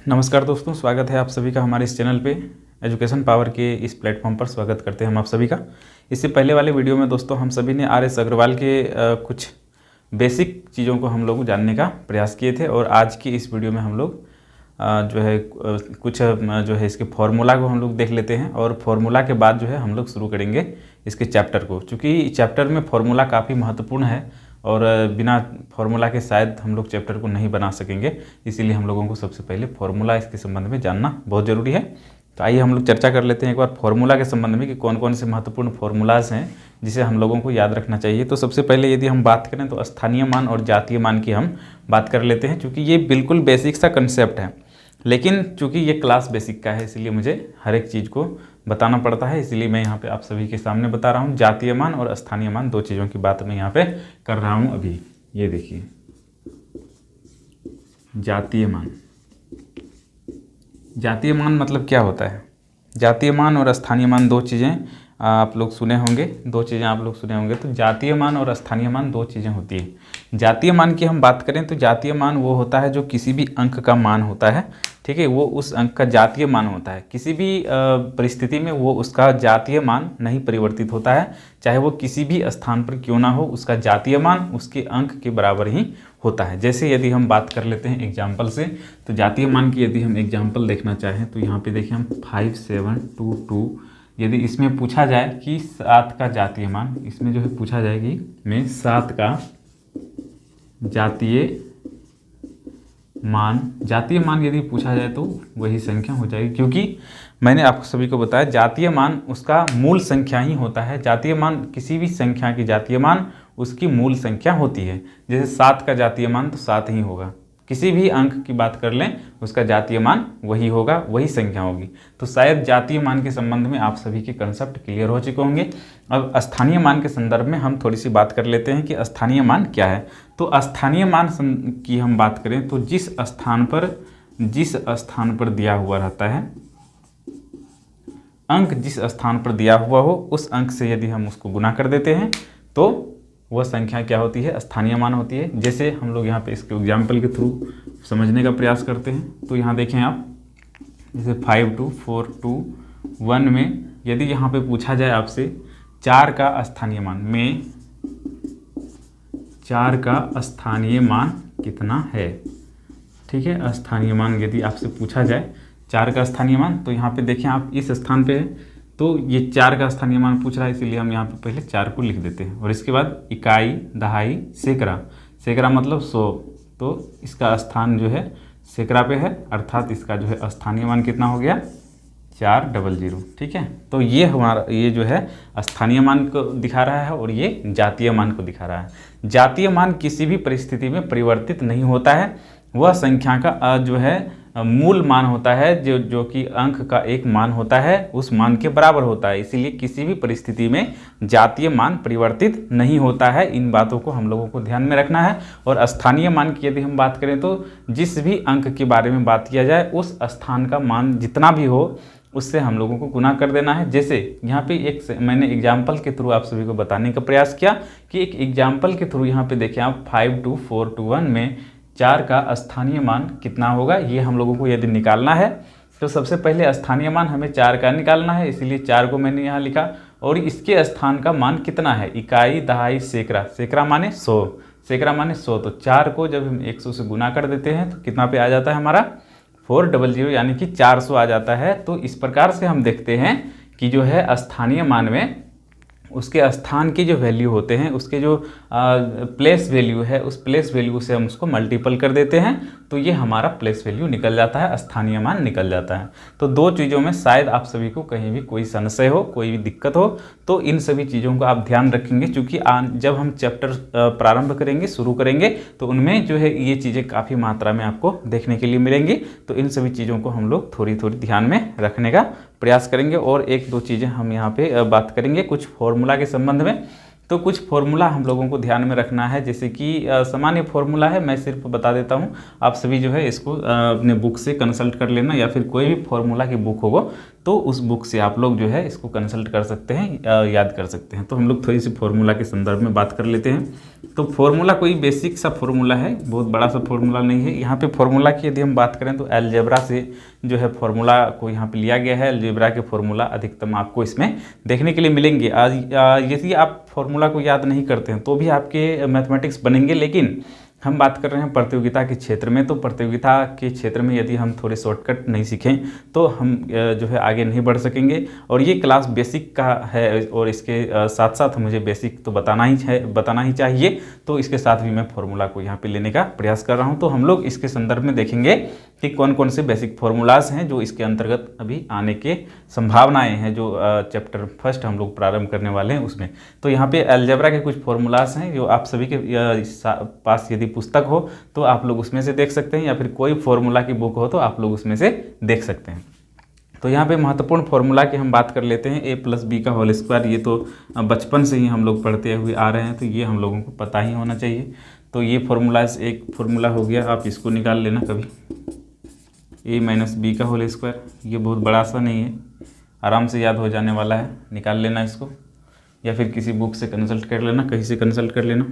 नमस्कार दोस्तों, स्वागत है आप सभी का हमारे इस चैनल पे। एजुकेशन पावर के इस प्लेटफॉर्म पर स्वागत करते हैं हम आप सभी का। इससे पहले वाले वीडियो में दोस्तों हम सभी ने आर.एस. अग्रवाल के कुछ बेसिक चीज़ों को हम लोग जानने का प्रयास किए थे और आज की इस वीडियो में हम लोग कुछ इसके फार्मूला को हम लोग देख लेते हैं और फार्मूला के बाद हम लोग शुरू करेंगे इसके चैप्टर को, क्योंकि चैप्टर में फार्मूला काफ़ी महत्वपूर्ण है और बिना फार्मूला के शायद हम लोग चैप्टर को नहीं बना सकेंगे। इसीलिए हम लोगों को सबसे पहले फार्मूला इसके संबंध में जानना बहुत ज़रूरी है। तो आइए हम लोग चर्चा कर लेते हैं एक बार फार्मूला के संबंध में कि कौन कौन से महत्वपूर्ण फार्मूलाज हैं जिसे हम लोगों को याद रखना चाहिए। तो सबसे पहले यदि हम बात करें तो स्थानीय मान और जातीय मान की हम बात कर लेते हैं, क्योंकि ये बिल्कुल बेसिक सा कंसेप्ट है, लेकिन चूँकि ये क्लास बेसिक का है इसलिए मुझे हर एक चीज़ को बताना पड़ता है। इसलिए मैं यहाँ पे आप सभी के सामने बता रहा हूँ। जातीय मान और स्थानीय मान दो चीज़ों की बात मैं यहाँ पे कर रहा हूँ अभी। ये देखिए, जातीय मान। जातीय मान मतलब क्या होता है? जातीय मान और स्थानीय मान दो चीज़ें आप लोग सुने होंगे, तो जातीय मान और स्थानीय मान दो चीज़ें होती है। जातीय मान की हम बात करें तो जातीय मान वो होता है जो किसी भी अंक का मान होता है, ठीक है, वो उस अंक का जातीय मान होता है। किसी भी परिस्थिति में वो उसका जातीय मान नहीं परिवर्तित होता है, चाहे वो किसी भी स्थान पर क्यों ना हो, उसका जातीय मान उसके अंक के बराबर ही होता है। जैसे यदि हम बात कर लेते हैं एग्जाम्पल से, तो जातीय मान की यदि हम एग्जाम्पल देखना चाहें तो यहाँ पे देखिए हम 5722, यदि इसमें पूछा जाए कि 7 का जातीय मान, इसमें पूछा जाएगी में 7 का जातीय मान यदि पूछा जाए तो वही संख्या हो जाएगी, क्योंकि मैंने आप सभी को बताया जातीय मान उसका मूल संख्या ही होता है। जातीय मान किसी भी संख्या की जातीय मान उसकी मूल संख्या होती है। जैसे 7 का जातीय मान तो 7 ही होगा, किसी भी अंक की बात कर लें उसका जातीय मान वही होगा, वही संख्या होगी। तो शायद जातीय मान के संबंध में आप सभी के कंसेप्ट क्लियर हो चुके होंगे। अब स्थानीय मान के संदर्भ में हम थोड़ी सी बात कर लेते हैं कि स्थानीय मान क्या है। तो स्थानीय मान की हम बात करें तो जिस स्थान पर दिया हुआ रहता है, अंक जिस स्थान पर दिया हुआ हो उस अंक से यदि हम उसको गुना कर देते हैं तो वह संख्या क्या होती है? स्थानीय मान होती है। जैसे हम लोग यहाँ पे इसके एग्जाम्पल के थ्रू समझने का प्रयास करते हैं। तो यहाँ देखें आप, जैसे 52421 में यदि यहाँ पे पूछा जाए आपसे 4 का स्थानीय मान, में 4 का स्थानीय मान कितना है, ठीक है, स्थानीय मान यदि आपसे पूछा जाए 4 का स्थानीय मान, तो यहाँ पे देखें आप इस स्थान पे है तो ये 4 का स्थानीय मान पूछ रहा है, इसीलिए हम यहाँ पे पहले 4 को लिख देते हैं और इसके बाद इकाई, दहाई, सैकड़ा मतलब 100, तो इसका स्थान सैकड़ा पे है, अर्थात इसका स्थानीय मान कितना हो गया? 400, ठीक है। तो ये हमारा स्थानीय मान को दिखा रहा है और ये जातीय मान को दिखा रहा है। जातीय मान किसी भी परिस्थिति में परिवर्तित नहीं होता है, वह संख्या का मूल मान होता है, जो कि अंक का एक मान होता है, उस मान के बराबर होता है। इसीलिए किसी भी परिस्थिति में जातीय मान परिवर्तित नहीं होता है। इन बातों को हम लोगों को ध्यान में रखना है। और स्थानीय मान की यदि हम बात करें तो जिस भी अंक के बारे में बात किया जाए उस स्थान का मान जितना भी हो उससे हम लोगों को गुना कर देना है। जैसे यहाँ पे मैंने एग्जाम्पल के थ्रू आप सभी को बताने का प्रयास किया कि एक एग्जाम्पल के थ्रू यहाँ पे देखें आप 52421 में 4 का स्थानीय मान कितना होगा, ये हम लोगों को यदि निकालना है तो सबसे पहले स्थानीय मान हमें 4 का निकालना है, इसीलिए 4 को मैंने यहाँ लिखा। और इसके स्थान का मान कितना है? इकाई, दहाई, सैकड़ा माने 100, तो 4 को जब हम 100 से गुना कर देते हैं तो कितना पे आ जाता है हमारा? 400, यानी कि 400 आ जाता है। तो इस प्रकार से हम देखते हैं कि स्थानीय मान में उसके स्थान की जो वैल्यू होते हैं, उसके जो प्लेस वैल्यू है, उस प्लेस वैल्यू से हम उसको मल्टीपल कर देते हैं तो ये हमारा प्लेस वैल्यू निकल जाता है, स्थानीय मान निकल जाता है। तो दो चीज़ों में शायद आप सभी को कहीं भी कोई संशय हो, कोई भी दिक्कत हो, तो इन सभी चीज़ों को आप ध्यान रखेंगे, क्योंकि जब हम चैप्टर प्रारंभ करेंगे, शुरू करेंगे, तो उनमें ये चीज़ें काफ़ी मात्रा में आपको देखने के लिए मिलेंगी। तो इन सभी चीज़ों को हम लोग थोड़ी थोड़ी ध्यान में रखने का प्रयास करेंगे। और एक दो चीज़ें हम यहाँ पे बात करेंगे कुछ फॉर्मूला के संबंध में। तो कुछ फॉर्मूला हम लोगों को ध्यान में रखना है, जैसे कि सामान्य फॉर्मूला है, मैं सिर्फ बता देता हूँ, आप सभी इसको अपने बुक से कंसल्ट कर लेना, या फिर कोई भी फॉर्मूला की बुक होगा तो उस बुक से आप लोग इसको कंसल्ट कर सकते हैं, याद कर सकते हैं। तो हम लोग थोड़ी सी फॉर्मूला के संदर्भ में बात कर लेते हैं। तो फॉर्मूला कोई बेसिक सा फॉर्मूला है, बहुत बड़ा सा फॉर्मूला नहीं है। यहाँ पे फॉर्मूला की यदि हम बात करें तो अलजेब्रा से जो है फॉर्मूला को यहाँ पे लिया गया है। अलजेब्रा के फॉर्मूला अधिकतम आपको इसमें देखने के लिए मिलेंगे। यदि आप फॉर्मूला को याद नहीं करते हैं तो भी आपके मैथमेटिक्स बनेंगे, लेकिन हम बात कर रहे हैं प्रतियोगिता के क्षेत्र में। तो प्रतियोगिता के क्षेत्र में यदि हम थोड़े शॉर्टकट नहीं सीखें तो हम जो है आगे नहीं बढ़ सकेंगे। और ये क्लास बेसिक का है और इसके साथ साथ मुझे बेसिक तो बताना ही चाहिए। तो इसके साथ भी मैं फॉर्मूला को यहाँ पे लेने का प्रयास कर रहा हूँ। तो हम लोग इसके संदर्भ में देखेंगे कि कौन कौन से बेसिक फॉर्मूलाज हैं जो इसके अंतर्गत अभी आने के संभावनाएं हैं, जो चैप्टर फर्स्ट हम लोग प्रारंभ करने वाले हैं उसमें। तो यहाँ पे अलजेब्रा के कुछ फॉर्मूलाज हैं जो आप सभी के पास यदि पुस्तक हो तो आप लोग उसमें से देख सकते हैं, या फिर कोई फॉर्मूला की बुक हो तो आप लोग उसमें से देख सकते हैं। तो यहाँ पे महत्वपूर्ण फॉर्मूला की हम बात कर लेते हैं। a+b², ये तो बचपन से ही हम लोग पढ़ते हुए आ रहे हैं, तो ये हम लोगों को पता ही होना चाहिए। तो ये फॉर्मूलाज एक फॉर्मूला हो गया, आप इसको निकाल लेना कभी। a-b², ये बहुत बड़ा सा नहीं है, आराम से याद हो जाने वाला है, निकाल लेना इसको, या फिर किसी बुक से कंसल्ट कर लेना, कहीं से कंसल्ट कर लेना।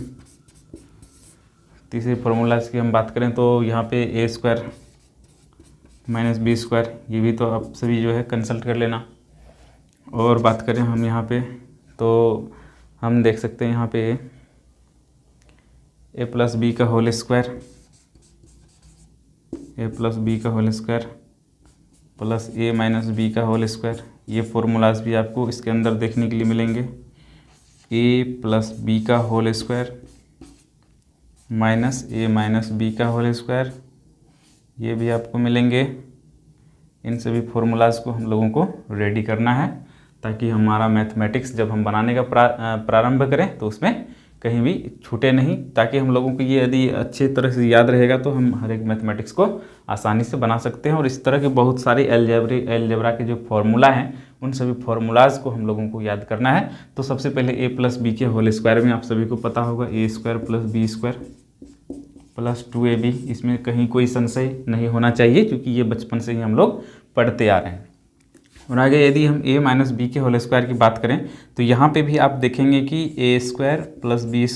तीसरे फॉर्मूलाज की हम बात करें तो यहाँ पे a² -b², ये भी तो आप सभी जो है कंसल्ट कर लेना। और बात करें हम यहाँ पे तो हम देख सकते हैं यहाँ पे a+b² प्लस a-b², ये फॉर्मूलाज भी आपको इसके अंदर देखने के लिए मिलेंगे। a+b² माइनस a-b², ये भी आपको मिलेंगे। इन सभी फॉर्मूलाज को हम लोगों को रेडी करना है ताकि हमारा मैथमेटिक्स जब हम बनाने का प्रारंभ करें तो उसमें कहीं भी छूटे नहीं, ताकि हम लोगों को ये यदि अच्छे तरह से याद रहेगा तो हम हर एक मैथमेटिक्स को आसानी से बना सकते हैं। और इस तरह के बहुत सारे अलजेब्रा के जो फॉर्मूला हैं उन सभी फॉर्मूलाज को हम लोगों को याद करना है। तो सबसे पहले a+b² में आप सभी को पता होगा a² + b² प्लस 2ab, इसमें कहीं कोई संशय नहीं होना चाहिए क्योंकि ये बचपन से ही हम लोग पढ़ते आ रहे हैं। और आगे यदि हम a-b² की बात करें तो यहाँ पे भी आप देखेंगे कि a² + b²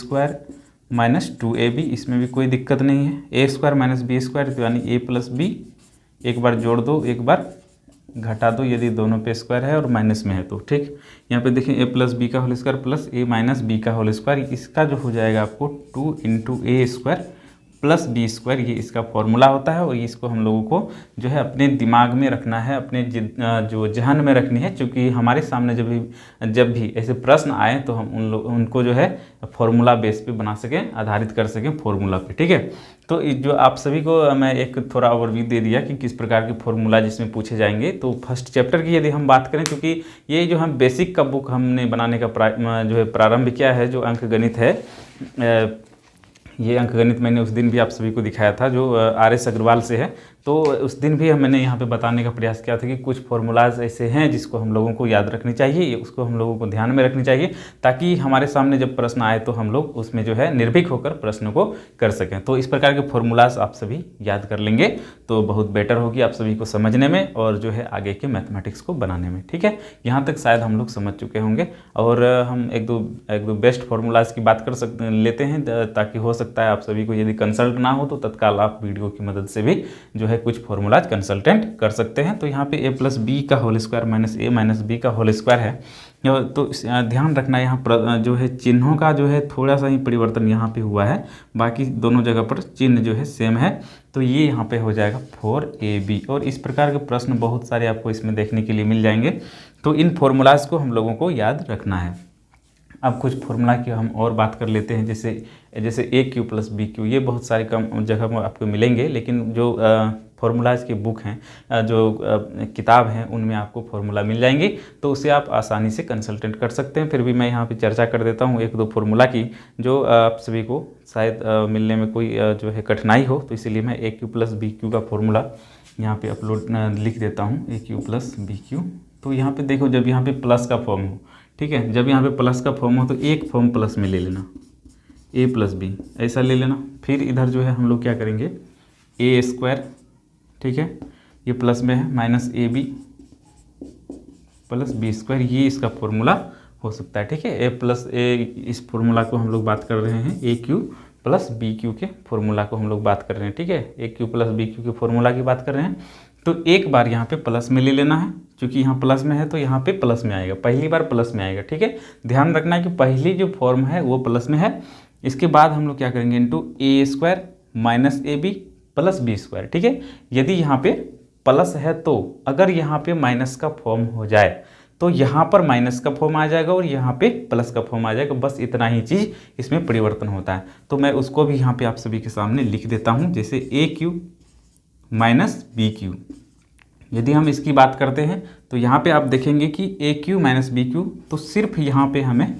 - 2ab, इसमें भी कोई दिक्कत नहीं है। a² - b² तो यानी a + b, एक बार जोड़ दो एक बार घटा दो यदि दोनों पे स्क्वायर है और माइनस में है तो, ठीक। यहाँ पे देखें a+b² प्लस a-b², इसका जो हो जाएगा आपको 2 × a² + b², ये इसका फॉर्मूला होता है। और इसको हम लोगों को जो है अपने दिमाग में रखना है, अपने जो जहन में रखनी है, क्योंकि हमारे सामने जब भी ऐसे प्रश्न आए तो हम उनको जो है फॉर्मूला बेस पे बना सकें, आधारित कर सकें फॉर्मूला पे, ठीक है। तो जो आप सभी को मैं एक थोड़ा ओवरव्यू दे दिया कि किस प्रकार के फॉर्मूला जिसमें पूछे जाएंगे। तो फर्स्ट चैप्टर की यदि हम बात करें, क्योंकि ये जो हम बेसिक का बुक हमने बनाने का जो है प्रारंभ किया है, जो अंकगणित है, ये अंकगणित मैंने उस दिन भी आप सभी को दिखाया था जो RS अग्रवाल से है। तो उस दिन भी मैंने यहाँ पे बताने का प्रयास किया था कि कुछ फॉर्मूलाज ऐसे हैं जिसको हम लोगों को याद रखनी चाहिए, उसको हम लोगों को ध्यान में रखनी चाहिए, ताकि हमारे सामने जब प्रश्न आए तो हम लोग उसमें जो है निर्भीक होकर प्रश्न को कर सकें। तो इस प्रकार के फॉर्मूलाज आप सभी याद कर लेंगे तो बहुत बेटर होगी आप सभी को समझने में और जो है आगे के मैथमेटिक्स को बनाने में, ठीक है। यहाँ तक शायद हम लोग समझ चुके होंगे। और हम एक दो बेस्ट फॉर्मूलाज की बात लेते हैं, ताकि हो सकता है आप सभी को यदि कंसल्ट ना हो तो तत्काल आप वीडियो की मदद से भी जो है कुछ फॉर्मूलाज कंसल्टेंट कर सकते हैं। तो यहाँ पे a+b² - a-b² है। तो ध्यान रखना यहाँ पर जो है चिन्हों का जो है थोड़ा सा ही परिवर्तन यहाँ पे हुआ है, बाकी दोनों जगह पर चिन्ह जो है सेम है। तो ये यहाँ पे हो जाएगा 4ab। और इस प्रकार के प्रश्न बहुत सारे आपको इसमें देखने के लिए मिल जाएंगे। तो इन फॉर्मूलाज को हम लोगों को याद रखना है। अब कुछ फार्मूला की हम और बात कर लेते हैं, जैसे AQ + BQ, ये बहुत सारी कम जगह में आपको मिलेंगे, लेकिन जो फार्मूलाज की बुक हैं, जो किताब हैं, उनमें आपको फार्मूला मिल जाएंगे। तो उसे आप आसानी से कंसल्टेंट कर सकते हैं। फिर भी मैं यहाँ पे चर्चा कर देता हूँ एक दो फार्मूला की, जो आप सभी को शायद मिलने में कोई जो है कठिनाई हो, तो इसीलिए मैं AQ + BQ का फार्मूला यहाँ पर लिख देता हूँ, AQ + BQ। तो यहाँ पर देखो, जब यहाँ पर प्लस का फॉर्म हो, ठीक है, जब यहाँ पे प्लस का फॉर्म हो तो एक फॉर्म प्लस में ले लेना, a + b ऐसा ले लेना। फिर इधर जो है हम लोग क्या करेंगे, a², ठीक है, ये प्लस में है, -ab + b², ये इसका फॉर्मूला हो सकता है। ठीक है, ए प्लस ए, इस फॉर्मूला को हम लोग बात कर रहे हैं, ए क्यू प्लस बी क्यू के फॉर्मूला को हम लोग बात कर रहे हैं। ठीक है, A cube plus B Q के फॉर्मूला की बात कर रहे हैं। तो एक बार यहाँ पे प्लस में ले लेना है, क्योंकि यहाँ प्लस में है तो यहाँ पे प्लस में आएगा, पहली बार प्लस में आएगा। ठीक है, ध्यान रखना है कि पहली जो फॉर्म है वो प्लस में है। इसके बाद हम लोग क्या करेंगे, into A square minus A B plus B square. ठीक है, यदि यहाँ पे प्लस है तो अगर यहाँ पे माइनस का फॉर्म हो जाए तो यहाँ पर माइनस का फॉर्म आ जाएगा और यहाँ पे प्लस का फॉर्म आ जाएगा, बस इतना ही चीज़ इसमें परिवर्तन होता है। तो मैं उसको भी यहाँ पे आप सभी के सामने लिख देता हूँ, जैसे ए क्यू माइनस बी क्यू। यदि हम इसकी बात करते हैं तो यहाँ पे आप देखेंगे कि ए क्यू माइनस बी क्यू, तो सिर्फ यहाँ पे हमें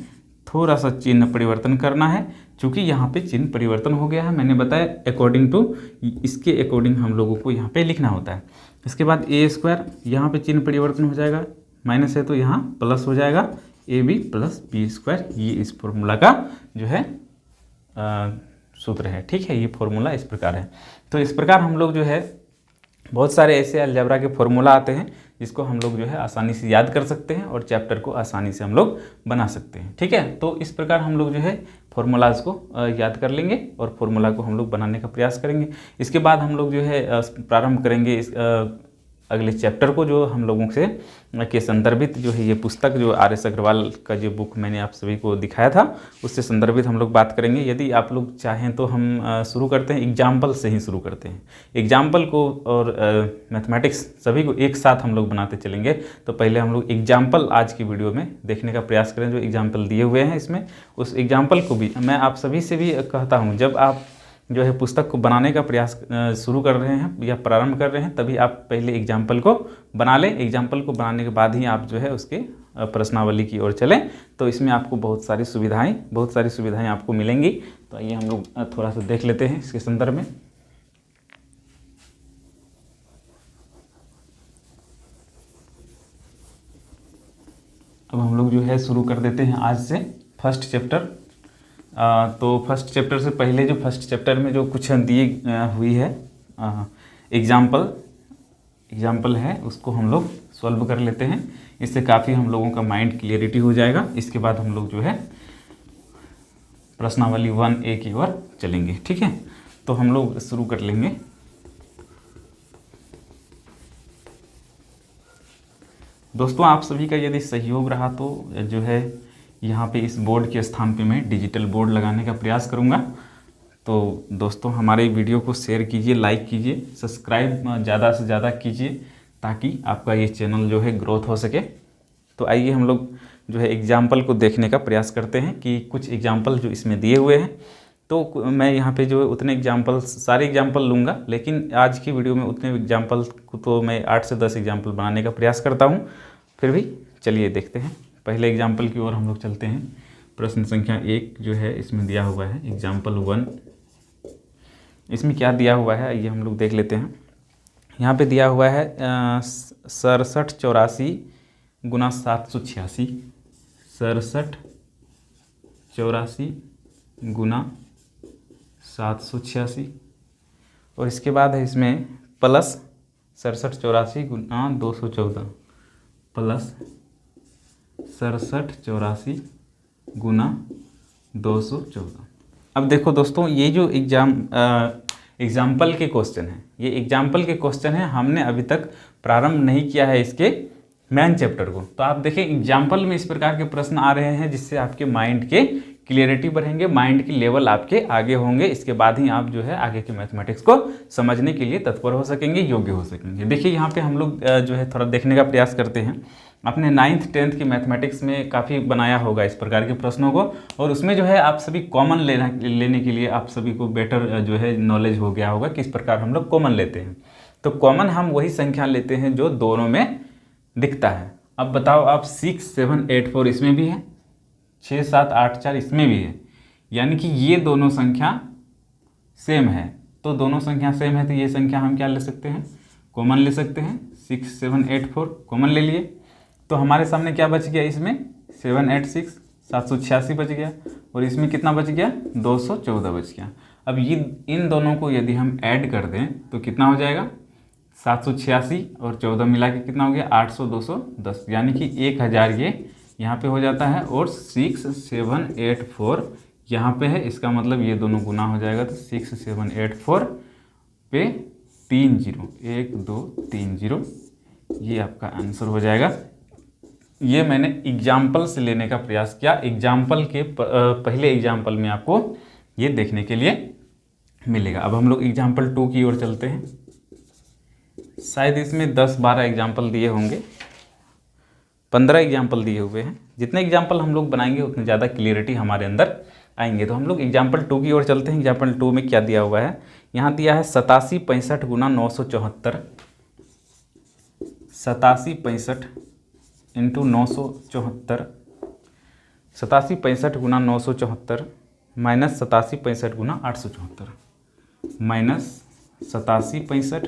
थोड़ा सा चिन्ह परिवर्तन करना है, क्योंकि यहाँ पे चिन्ह परिवर्तन हो गया है। मैंने बताया अकॉर्डिंग टू, इसके अकॉर्डिंग हम लोगों को यहाँ पे लिखना होता है। इसके बाद ए स्क्वायर, यहाँ पे चिन्ह परिवर्तन हो जाएगा, माइनस है तो यहाँ प्लस हो जाएगा, A B plus B square. ये इस फॉर्मूला का जो है सूत्र है। ठीक है, ये फॉर्मूला इस प्रकार है। तो इस प्रकार हम लोग जो है बहुत सारे ऐसे अलजेब्रा के फॉर्मूला आते हैं जिसको हम लोग जो है आसानी से याद कर सकते हैं और चैप्टर को आसानी से हम लोग बना सकते हैं। ठीक है, तो इस प्रकार हम लोग जो है फॉर्मूलाज को याद कर लेंगे और फॉर्मूला को हम लोग बनाने का प्रयास करेंगे। इसके बाद हम लोग जो है प्रारंभ करेंगे इस अगले चैप्टर को, जो हम लोगों से के संदर्भित जो है ये पुस्तक, जो आर.एस. अग्रवाल का जो बुक मैंने आप सभी को दिखाया था, उससे संदर्भित हम लोग बात करेंगे। यदि आप लोग चाहें तो हम शुरू करते हैं, एग्जाम्पल से ही शुरू करते हैं। एग्जाम्पल को और मैथमेटिक्स सभी को एक साथ हम लोग बनाते चलेंगे। तो पहले हम लोग एग्जाम्पल आज की वीडियो में देखने का प्रयास करें, जो एग्जाम्पल दिए हुए हैं इसमें। उस एग्जाम्पल को भी मैं आप सभी से भी कहता हूँ, जब आप जो है पुस्तक को बनाने का प्रयास शुरू कर रहे हैं या प्रारंभ कर रहे हैं, तभी आप पहले एग्जाम्पल को बना लें। एग्जाम्पल को बनाने के बाद ही आप जो है उसके प्रश्नावली की ओर चलें, तो इसमें आपको बहुत सारी सुविधाएं आपको मिलेंगी। तो आइए हम लोग थोड़ा सा देख लेते हैं इसके संदर्भ में। अब हम लोग जो है शुरू कर देते हैं आज से फर्स्ट चैप्टर। तो फर्स्ट चैप्टर से पहले जो फर्स्ट चैप्टर में जो कुछ दिए हुई है एग्जाम्पल है, उसको हम लोग सॉल्व कर लेते हैं। इससे काफ़ी हम लोगों का माइंड क्लियरिटी हो जाएगा। इसके बाद हम लोग जो है प्रश्नावली 1A की ओर चलेंगे। ठीक है, तो हम लोग शुरू कर लेंगे। दोस्तों, आप सभी का यदि सहयोग रहा तो जो है यहाँ पे इस बोर्ड के स्थान पे मैं डिजिटल बोर्ड लगाने का प्रयास करूँगा। तो दोस्तों, हमारे वीडियो को शेयर कीजिए, लाइक कीजिए, सब्सक्राइब ज़्यादा से ज़्यादा कीजिए, ताकि आपका ये चैनल जो है ग्रोथ हो सके। तो आइए हम लोग जो है एग्जाम्पल को देखने का प्रयास करते हैं कि कुछ एग्जाम्पल जो इसमें दिए हुए हैं। तो मैं यहाँ पे जो है उतने एग्जाम्पल, सारे एग्जाम्पल लूँगा, लेकिन आज की वीडियो में उतने एग्जाम्पल को तो मैं 8 से 10 एग्जाम्पल बनाने का प्रयास करता हूँ। फिर भी चलिए देखते हैं, पहले एग्जाम्पल की ओर हम लोग चलते हैं। प्रश्न संख्या 1 जो है इसमें दिया हुआ है, एग्जाम्पल 1। इसमें क्या दिया हुआ है ये हम लोग देख लेते हैं। यहाँ पे दिया हुआ है 6784 गुना 786, 6784 गुना 786, और इसके बाद है इसमें प्लस 6784 गुना 214, प्लस 6784 गुना 214। अब देखो दोस्तों, ये जो एग्जाम्पल के क्वेश्चन है, ये एग्जाम्पल के क्वेश्चन है। हमने अभी तक प्रारंभ नहीं किया है इसके मेन चैप्टर को। तो आप देखें, एग्जाम्पल में इस प्रकार के प्रश्न आ रहे हैं जिससे आपके माइंड के क्लियरिटी बढ़ेंगे, माइंड की लेवल आपके आगे होंगे। इसके बाद ही आप जो है आगे के मैथमेटिक्स को समझने के लिए तत्पर हो सकेंगे, योग्य हो सकेंगे। देखिए, यहाँ पे हम लोग जो है थोड़ा देखने का प्रयास करते हैं। अपने 9th 10th की मैथमेटिक्स में काफ़ी बनाया होगा इस प्रकार के प्रश्नों को, और उसमें जो है आप सभी कॉमन लेने के लिए आप सभी को बेटर जो है नॉलेज हो गया होगा किस प्रकार हम लोग कॉमन लेते हैं। तो कॉमन हम वही संख्या लेते हैं जो दोनों में दिखता है। अब बताओ आप, 6 7 8 4 इसमें भी है, 6 7 8 4 इसमें भी है, यानी कि ये दोनों संख्या सेम है। तो दोनों संख्या सेम है तो ये संख्या हम क्या ले सकते हैं, कॉमन ले सकते हैं। 6 7 8 4 कॉमन ले लिए, तो हमारे सामने क्या बच गया, इसमें 7 8 6 786 बच गया, और इसमें कितना बच गया, 214 बच गया। अब ये इन दोनों को यदि हम ऐड कर दें तो कितना हो जाएगा, 786 और 14 मिला के कितना हो गया, 800 210, यानी कि 1000 ये यहाँ पे हो जाता है, और 6784 यहाँ पे है, इसका मतलब ये दोनों गुना हो जाएगा, तो 6784 पे 3 0, 1 2 3 0, ये आपका आंसर हो जाएगा। ये मैंने एग्जाम्पल से लेने का प्रयास किया, एग्जाम्पल के पहले एग्जाम्पल में आपको ये देखने के लिए मिलेगा। अब हम लोग एग्जाम्पल 2 की ओर चलते हैं। शायद इसमें 10-12 एग्जाम्पल दिए होंगे, 15 एग्जाम्पल दिए हुए हैं। जितने एग्जाम्पल हम लोग बनाएंगे उतनी ज़्यादा क्लियरिटी हमारे अंदर आएंगे। तो हम लोग एग्जाम्पल 2 की ओर चलते हैं। एग्जाम्पल 2 में क्या दिया हुआ है, यहाँ दिया है 8765 गुना 974, 8765 इंटू 974, 8765 गुना 974 माइनस 8765 गुना 874, माइनस 8765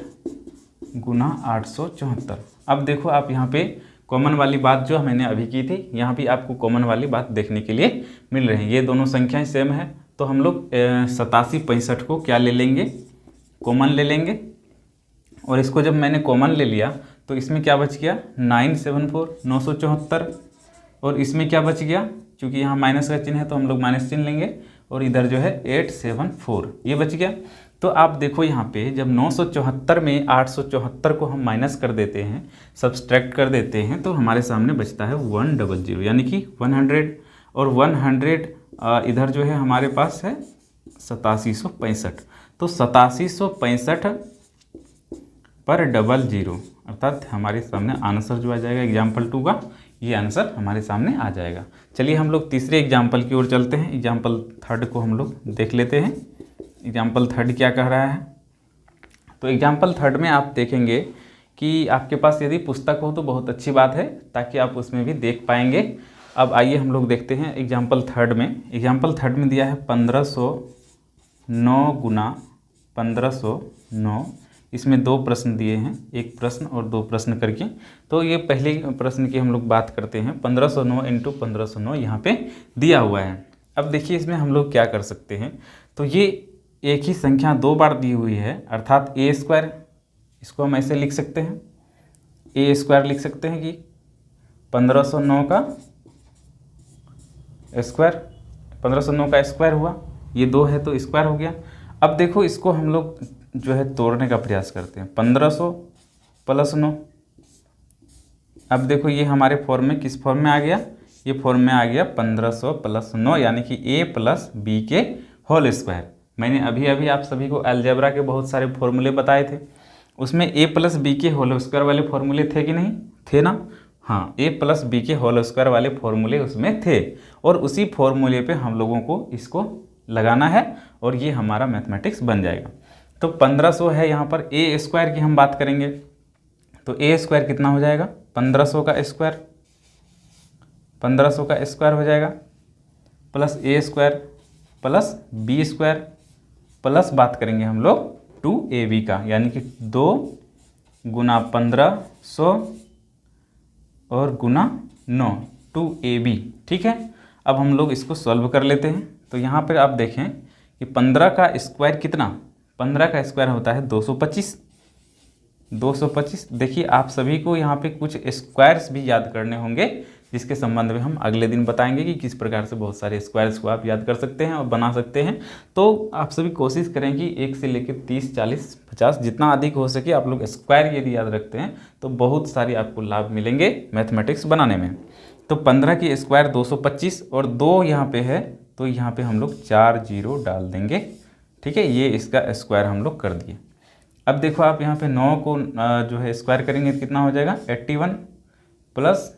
गुना 874। अब देखो आप यहाँ पे कॉमन वाली बात जो मैंने अभी की थी, यहाँ भी आपको कॉमन वाली बात देखने के लिए मिल रही है। ये दोनों संख्याएं सेम है, तो हम लोग 8765 को क्या ले लेंगे, कॉमन ले लेंगे। और इसको जब मैंने कॉमन ले लिया तो इसमें क्या बच गया 974, 974, और इसमें क्या बच गया, क्योंकि यहाँ माइनस का चिन्ह है तो हम लोग माइनस चिन्ह लेंगे, और इधर जो है 874 ये बच गया। तो आप देखो यहाँ पे जब 974 में 874 को हम माइनस कर देते हैं, सब्सट्रैक्ट कर देते हैं, तो हमारे सामने बचता है 100, यानी कि 100, और 100 इधर जो है हमारे पास है 8765, तो 8765 पर 00, अर्थात हमारे सामने आंसर जो आ जाएगा एग्जाम्पल 2 का, ये आंसर हमारे सामने आ जाएगा। चलिए हम लोग तीसरे एग्जाम्पल की ओर चलते हैं। एग्जाम्पल 3 को हम लोग देख लेते हैं। एग्जाम्पल 3 क्या कह रहा है, तो एग्जाम्पल 3 में आप देखेंगे कि आपके पास यदि पुस्तक हो तो बहुत अच्छी बात है, ताकि आप उसमें भी देख पाएंगे। अब आइए हम लोग देखते हैं एग्जाम्पल 3 में। एग्जाम्पल 3 में दिया है 1509 गुना 1509, इसमें 2 प्रश्न दिए हैं, एक प्रश्न और 2 प्रश्न करके। तो ये पहले प्रश्न की हम लोग बात करते हैं। 1509 इंटू 1509 यहाँ पे दिया हुआ है। अब देखिए इसमें हम लोग क्या कर सकते हैं, तो ये एक ही संख्या 2 बार दी हुई है, अर्थात ए स्क्वायर, इसको हम ऐसे लिख सकते हैं, ए स्क्वायर लिख सकते हैं कि 1509 का स्क्वायर, 1509 का स्क्वायर हुआ, ये 2 है तो स्क्वायर हो गया। अब देखो इसको हम लोग जो है तोड़ने का प्रयास करते हैं, 1500 प्लस 9। अब देखो ये हमारे फॉर्म में किस फॉर्म में आ गया, ये फॉर्म में आ गया 1500 प्लस 9, यानी कि a प्लस बी के होल स्क्वायर। मैंने अभी अभी आप सभी को अलजेब्रा के बहुत सारे फॉर्मूले बताए थे, उसमें a प्लस बी के होल स्क्वायर वाले फॉर्मूले थे कि नहीं थे ना, हाँ, a प्लस बी के होल स्क्वायर वाले फॉर्मूले उसमें थे, और उसी फॉर्मूले पे हम लोगों को इसको लगाना है, और ये हमारा मैथमेटिक्स बन जाएगा। तो 1500 है, यहाँ पर a स्क्वायर की हम बात करेंगे, तो a स्क्वायर कितना हो जाएगा, 1500 का स्क्वायर, 1500 का स्क्वायर हो जाएगा, plus a square plus b square, plus बात करेंगे हम लोग 2ab का, यानी कि 2 गुना 1500 और गुना 9, 2ab। ठीक है, अब हम लोग इसको सॉल्व कर लेते हैं। तो यहाँ पर आप देखें कि 15 का स्क्वायर कितना, 15 का स्क्वायर होता है 225, 225। देखिए आप सभी को यहाँ पे कुछ स्क्वायर्स भी याद करने होंगे, जिसके संबंध में हम अगले दिन बताएंगे कि किस प्रकार से बहुत सारे स्क्वायर्स को आप याद कर सकते हैं और बना सकते हैं। तो आप सभी कोशिश करें कि 1 से लेकर 30, 40, 50 जितना अधिक हो सके आप लोग स्क्वायर यदि याद रखते हैं तो बहुत सारी आपको लाभ मिलेंगे मैथमेटिक्स बनाने में। तो 15 की स्क्वायर 225 और 2 यहाँ पे है, तो यहाँ पे हम लोग 4 0 डाल देंगे। ठीक है, ये इसका स्क्वायर हम लोग कर दिए। अब देखो आप यहाँ पे 9 को जो है स्क्वायर करेंगे तो कितना हो जाएगा 81, प्लस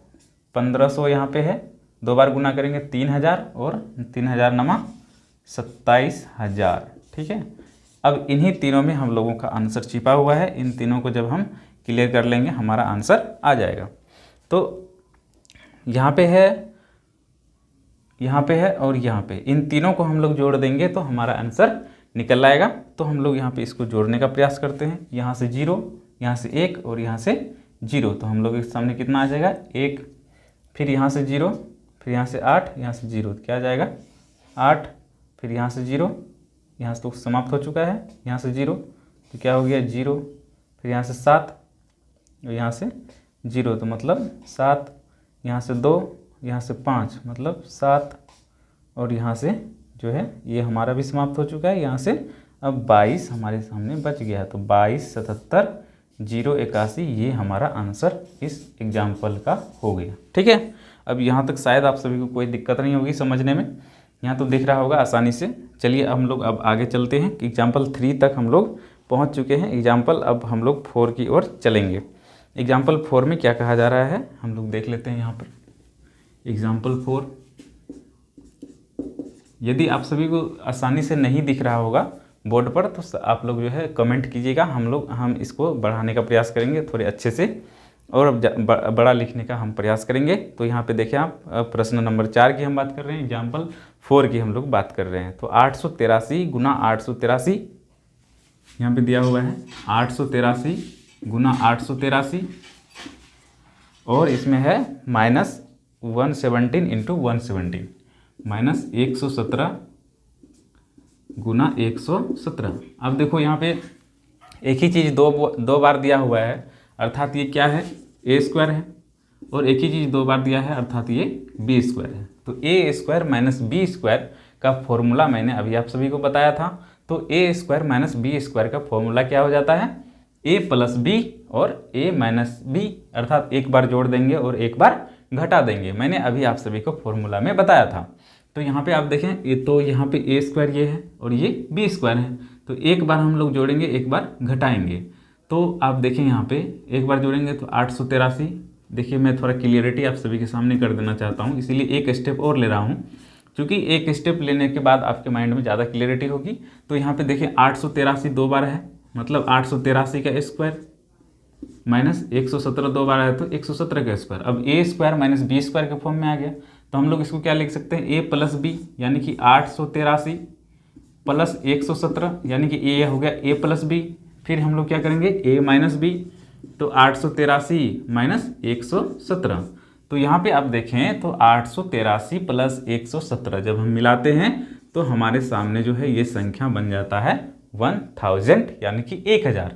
1500 यहाँ पे है, 2 बार गुना करेंगे 3000, और 3000 नमा 27000। ठीक है, अब इन्हीं तीनों में हम लोगों का आंसर छिपा हुआ है, इन तीनों को जब हम क्लियर कर लेंगे हमारा आंसर आ जाएगा। तो यहाँ पे है, यहाँ पे है और यहाँ पे, इन तीनों को हम लोग जोड़ देंगे तो हमारा आंसर निकल आएगा। तो हम लोग यहाँ पे इसको जोड़ने का प्रयास करते हैं, यहाँ से 0, यहाँ से 1 और यहाँ से 0, तो हम लोग के सामने कितना आ जाएगा 1, फिर यहाँ से 0, फिर यहाँ से 8, यहाँ से 0, क्या आ जाएगा 8, फिर यहाँ से 0, यहाँ से तो समाप्त हो चुका है, यहाँ से 0 तो क्या हो गया 0, फिर यहाँ से 7 और यहाँ से 0, तो मतलब 7, यहाँ से 2, यहाँ से 5 मतलब 7 और यहाँ से जो है ये हमारा भी समाप्त हो चुका है। यहाँ से अब 22 हमारे सामने बच गया है। तो 22, 77, 081 ये हमारा आंसर इस एग्जाम्पल का हो गया। ठीक है, अब यहाँ तक शायद आप सभी को कोई दिक्कत नहीं होगी समझने में। यहाँ तो दिख रहा होगा आसानी से। चलिए हम लोग अब आगे चलते हैं कि एग्जाम्पल 3 तक हम लोग पहुँच चुके हैं। एग्जाम्पल अब हम लोग 4 की ओर चलेंगे। एग्जाम्पल 4 में क्या कहा जा रहा है हम लोग देख लेते हैं। यहाँ पर एग्जाम्पल 4, यदि आप सभी को आसानी से नहीं दिख रहा होगा बोर्ड पर तो आप लोग जो है कमेंट कीजिएगा। हम इसको बढ़ाने का प्रयास करेंगे थोड़े अच्छे से और अब बड़ा लिखने का हम प्रयास करेंगे। तो यहाँ पे देखें आप, प्रश्न नंबर 4 की हम बात कर रहे हैं, एग्जाम्पल 4 की हम लोग बात कर रहे हैं। तो 883 गुना 883 यहाँ पे दिया हुआ है, 883 गुना 883 और इसमें है माइनस 117 इंटू 117 माइनस 117 गुना 117। अब देखो यहाँ पे एक ही चीज़ दो बार दिया हुआ है, अर्थात ये क्या है, ए स्क्वायर है, और एक ही चीज़ 2 बार दिया है अर्थात ये बी स्क्वायर है। तो A square minus B square का फॉर्मूला मैंने अभी आप सभी को बताया था। तो A square minus B square का फॉर्मूला क्या हो जाता है, ए प्लस बी और ए माइनस बी, अर्थात एक बार जोड़ देंगे और एक बार घटा देंगे। मैंने अभी आप सभी को फॉर्मूला में बताया था। तो यहाँ पे आप देखें ये तो यहाँ पे ए स्क्वायर ये है और ये बी स्क्वायर है। तो एक बार हम लोग जोड़ेंगे एक बार घटाएंगे। तो आप देखें यहाँ पे एक बार जोड़ेंगे तो 883। देखिए मैं थोड़ा क्लियरिटी आप सभी के सामने कर देना चाहता हूँ, इसीलिए एक स्टेप और ले रहा हूँ, क्योंकि एक स्टेप लेने के बाद आपके माइंड में ज़्यादा क्लियरिटी होगी। तो यहाँ पे देखिए 883 2 बार है, मतलब 883 का स्क्वायर माइनस 117 2 बार है तो 117 का स्क्वायर। अब ए स्क्वायर माइनस बी स्क्वायर के फॉर्म में आ गया। तो हम लोग इसको क्या लिख सकते हैं, ए प्लस बी यानी कि 883 प्लस 117 यानी कि ए हो गया ए प्लस बी। फिर हम लोग क्या करेंगे ए माइनस बी, तो 883 माइनस 117। तो यहाँ पे आप देखें तो 883 प्लस 117 जब हम मिलाते हैं तो हमारे सामने जो है ये संख्या बन जाता है 1000 यानी कि 1000।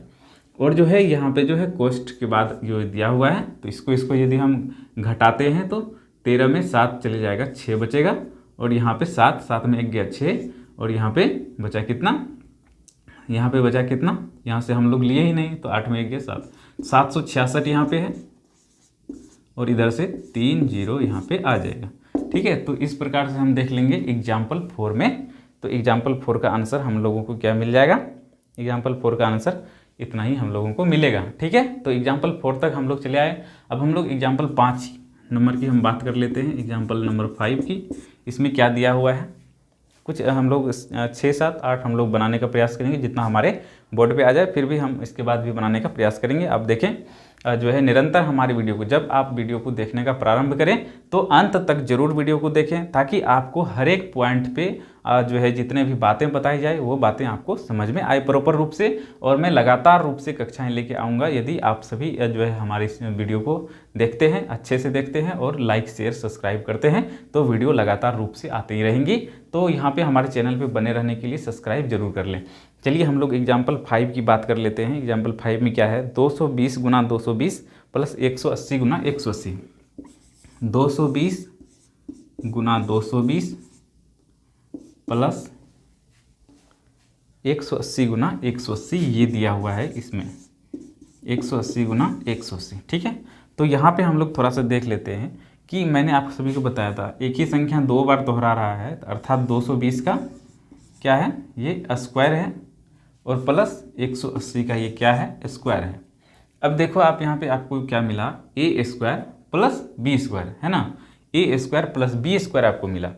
और जो है यहाँ पे जो है कोष्ठ के बाद जो दिया हुआ है तो इसको यदि हम घटाते हैं तो 13 में 7 चले जाएगा, 6 बचेगा। और यहाँ पे 7 में 1 गया 6 और यहाँ पे बचा कितना, यहाँ पे बचा कितना, यहाँ से हम लोग लिए ही नहीं तो 8 में 1 गया 7, 766 यहाँ पे है और इधर से 3 0 यहाँ पे आ जाएगा। ठीक है, तो इस प्रकार से हम देख लेंगे एग्जाम्पल 4 में। तो एग्जाम्पल 4 का आंसर हम लोगों को क्या मिल जाएगा, एग्जाम्पल 4 का आंसर इतना ही हम लोगों को मिलेगा। ठीक है, तो एग्जाम्पल 4 तक हम लोग चले आए। अब हम लोग एग्जाम्पल 5 नंबर की हम बात कर लेते हैं, एग्जाम्पल नंबर 5 की। इसमें क्या दिया हुआ है, कुछ हम लोग 6 7 8 हम लोग बनाने का प्रयास करेंगे जितना हमारे बोर्ड पे आ जाए, फिर भी हम इसके बाद भी बनाने का प्रयास करेंगे। आप देखें जो है निरंतर हमारी वीडियो को, जब आप वीडियो को देखने का प्रारंभ करें तो अंत तक जरूर वीडियो को देखें, ताकि आपको हर एक पॉइंट पे जो है जितने भी बातें बताई जाए वो बातें आपको समझ में आए प्रॉपर रूप से। और मैं लगातार रूप से कक्षाएं लेके आऊँगा। यदि आप सभी जो है हमारी इस वीडियो को देखते हैं, अच्छे से देखते हैं और लाइक शेयर सब्सक्राइब करते हैं तो वीडियो लगातार रूप से आती ही रहेंगी। तो यहाँ पे हमारे चैनल पे बने रहने के लिए सब्सक्राइब जरूर कर लें। चलिए हम लोग एग्जाम्पल 5 की बात कर लेते हैं। एग्जाम्पल 5 में क्या है, 220 गुना 220 प्लस 180 गुना 180, 220 गुना 220 प्लस 180 गुना 180 ये दिया हुआ है इसमें, 180 गुना 180। ठीक है, तो यहाँ पे हम लोग थोड़ा सा देख लेते हैं कि मैंने आप सभी को बताया था एक ही संख्या 2 बार दोहरा रहा है, अर्थात 220 का क्या है ये स्क्वायर है और प्लस 180 का ये क्या है स्क्वायर है। अब देखो आप यहाँ पे आपको क्या मिला, ए स्क्वायर प्लस बी स्क्वायर है ना, ए स्क्वायर प्लस बी स्क्वायर आपको मिला।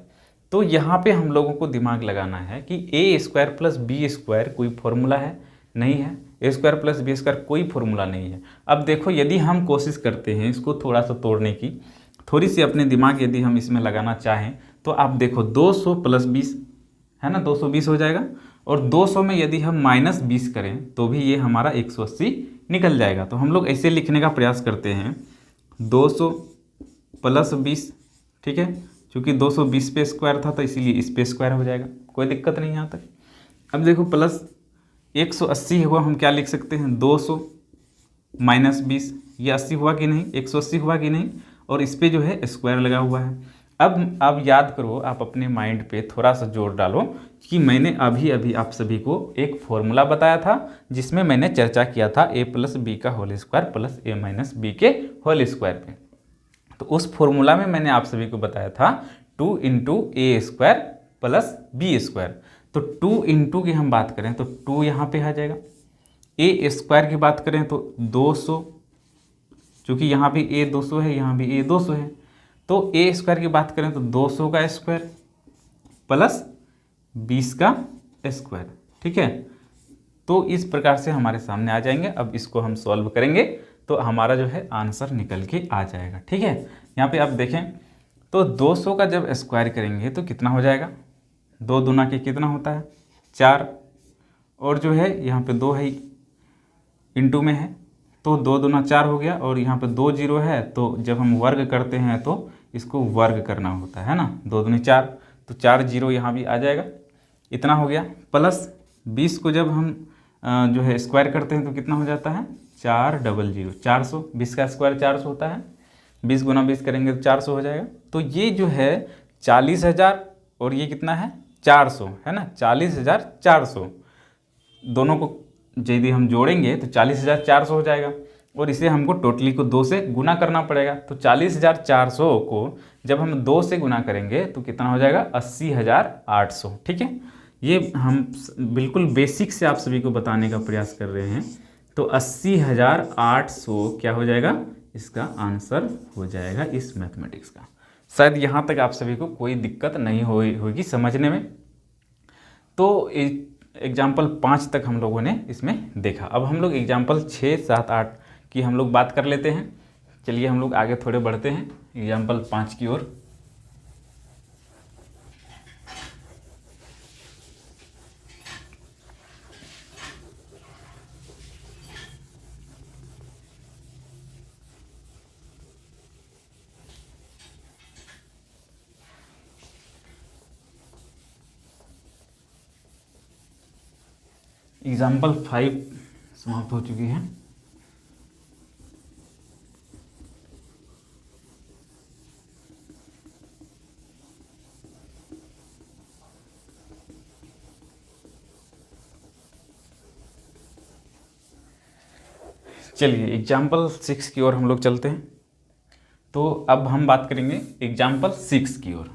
तो यहाँ पे हम लोगों को दिमाग लगाना है कि ए स्क्वायर प्लस बी स्क्वायर कोई फॉर्मूला है, नहीं है। ए स्क्वायर प्लस बी स्क्वायर कोई फॉर्मूला नहीं है। अब देखो यदि हम कोशिश करते हैं इसको थोड़ा सा तोड़ने की, थोड़ी सी अपने दिमाग यदि हम इसमें लगाना चाहें तो आप देखो 200 प्लस 20 है ना, 220 हो जाएगा। और 200 में यदि हम माइनस 20 करें तो भी ये हमारा 180 निकल जाएगा। तो हम लोग ऐसे लिखने का प्रयास करते हैं 200 प्लस 20। ठीक है, क्योंकि 220 पे स्क्वायर था तो इसीलिए इस पे स्क्वायर हो जाएगा, कोई दिक्कत नहीं यहाँ तक। अब देखो प्लस 180 हुआ, हम क्या लिख सकते हैं 200 माइनस 20, ये 80 हुआ कि नहीं, 180 हुआ कि नहीं। और इस पे जो है स्क्वायर लगा हुआ है। अब याद करो, आप अपने माइंड पे थोड़ा सा जोर डालो कि मैंने अभी अभी आप सभी को एक फॉर्मूला बताया था जिसमें मैंने चर्चा किया था a प्लस बी का whole square plus a minus B के होल स्क्वायर पे। तो उस फॉर्मूला में मैंने आप सभी को बताया था 2 into A square plus B square. तो 2 इंटू की हम बात करें तो 2 यहाँ पे आ जाएगा, ए स्क्वायर की बात करें तो 200, चूँकि यहाँ भी a 200 है, यहाँ भी a 200 है, तो ए स्क्वायर की बात करें तो 200 का स्क्वायर प्लस 20 का स्क्वायर। ठीक है, तो इस प्रकार से हमारे सामने आ जाएंगे। अब इसको हम सॉल्व करेंगे तो हमारा जो है आंसर निकल के आ जाएगा। ठीक है, यहाँ पे आप देखें तो 200 का जब स्क्वायर करेंगे तो कितना हो जाएगा, 2 दूना के कितना होता है 4, और जो है यहाँ पे 2 है इंटू में है तो 2 दूना 4 हो गया, और यहाँ पे 2 जीरो है तो जब हम वर्ग करते हैं तो इसको वर्ग करना होता है ना, 2 दूनी 4, तो 4 जीरो यहाँ भी आ जाएगा, इतना हो गया। प्लस 20 को जब हम जो है स्क्वायर करते हैं तो कितना हो जाता है 4 डबल जीरो 400, 20 का स्क्वायर 400 होता है, 20 गुना 20 करेंगे तो 400 हो जाएगा। तो ये जो है 40,000 और ये कितना है 400 है ना, 40,400, दोनों को यदि हम जोड़ेंगे तो 40,400 हो जाएगा, और इसे हमको टोटली को 2 से गुना करना पड़ेगा। तो 40,400 को जब हम 2 से गुना करेंगे तो कितना हो जाएगा 80,800। ठीक है, ये हम बिल्कुल बेसिक से आप सभी को बताने का प्रयास कर रहे हैं। तो 80,800 क्या हो जाएगा, इसका आंसर हो जाएगा इस मैथमेटिक्स का। शायद यहाँ तक आप सभी को कोई दिक्कत नहीं होगी समझने में। तो एग्जाम्पल 5 तक हम लोगों ने इसमें देखा। अब हम लोग एग्जाम्पल 6, 7, 8 की हम लोग बात कर लेते हैं। चलिए हम लोग आगे थोड़े बढ़ते हैं एग्जाम्पल 5 की ओर। एग्जाम्पल 5 समाप्त हो चुकी है। चलिए एग्जाम्पल 6 की ओर हम लोग चलते हैं। तो अब हम बात करेंगे एग्जाम्पल 6 की ओर,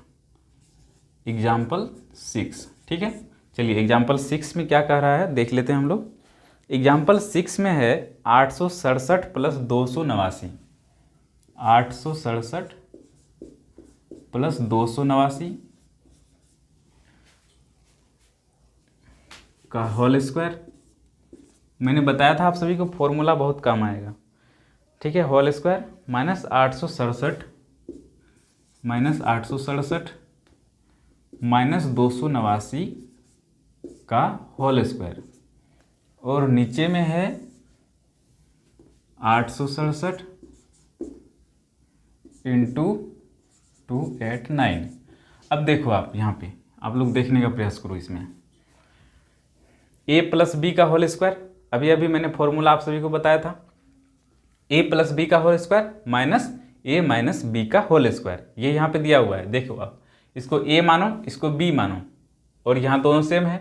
एग्जाम्पल 6। ठीक है, चलिए एग्जाम्पल 6 में क्या कह रहा है देख लेते हैं हम लोग। एग्जाम्पल 6 में है 867 प्लस 289, 867 प्लस 289 का होल स्क्वायर। मैंने बताया था आप सभी को फॉर्मूला बहुत काम आएगा। ठीक है, होल स्क्वायर माइनस 867 माइनस 289 का होल स्क्वायर, और नीचे में है 867 इंटू 289। अब देखो आप यहाँ पे आप लोग देखने का प्रयास करो इसमें a प्लस बी का होल स्क्वायर, अभी अभी मैंने फॉर्मूला आप सभी को बताया था, a प्लस बी का whole square minus a minus B का होल स्क्वायर, ये यहाँ पे दिया हुआ है। देखो आप इसको a मानो, इसको b मानो, और यहाँ दोनों सेम है,